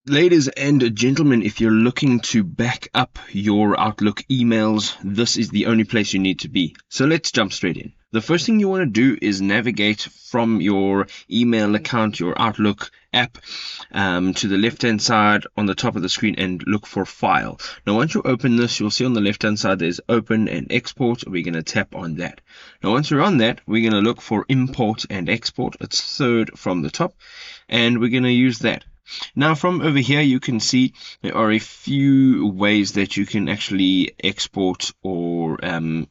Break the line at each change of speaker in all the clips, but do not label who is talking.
Ladies and gentlemen, if you're looking to back up your Outlook emails, this is the only place you need to be. So let's jump straight in. The first thing you want to do is navigate from your email account, your Outlook app, to the left-hand side on the top of the screen and look for File. Now, once you open this, you'll see on the left-hand side there's Open and Export. We're going to tap on that. Now, once you're on that, we're going to look for Import and Export. It's third from the top, and we're going to use that. Now from over here you can see there are a few ways that you can actually export or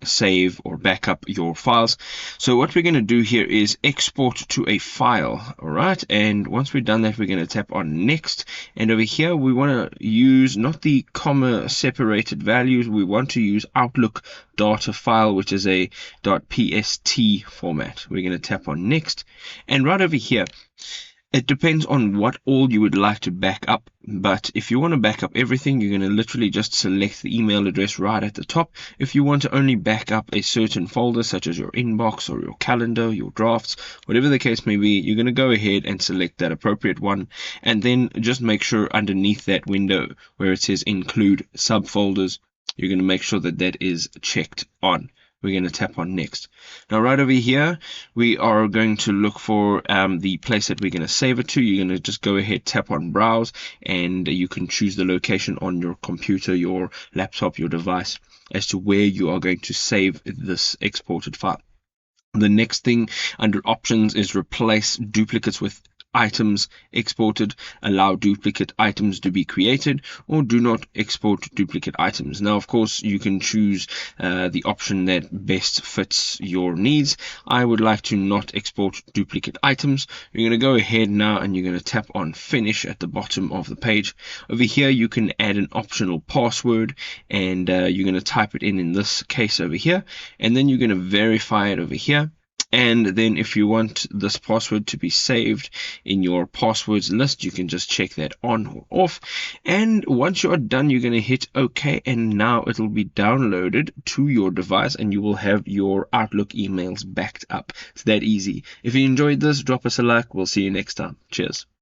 save or back up your files. So what we're going to do here is export to a file. Alright, and once we've done that, we're going to tap on next, and over here we want to use not the comma separated values, we want to use Outlook data file, which is a .pst format. We're going to tap on next, and right over here it depends on what all you would like to back up, but if you want to back up everything, you're going to literally just select the email address right at the top. If you want to only back up a certain folder, such as your inbox or your calendar, your drafts, whatever the case may be, you're going to go ahead and select that appropriate one, and then just make sure underneath that window where it says include subfolders, you're going to make sure that that is checked on. We're going to tap on next. Now right over here we are going to look for the place that we're going to save it to. You're going to just go ahead, tap on browse, and you can choose the location on your computer, your laptop, your device as to where you are going to save this exported file. The next thing under options is replace duplicates with items exported, allow duplicate items to be created, or do not export duplicate items. Now of course you can choose the option that best fits your needs. I would like to not export duplicate items. You're going to go ahead now and you're going to tap on finish at the bottom of the page. Over here you can add an optional password, and you're going to type it in this case over here, and then you're going to verify it over here. And then if you want this password to be saved in your passwords list, you can just check that on or off. And once you are done, you're going to hit OK, and now it will be downloaded to your device and you will have your Outlook emails backed up. It's that easy. If you enjoyed this, drop us a like. We'll see you next time. Cheers.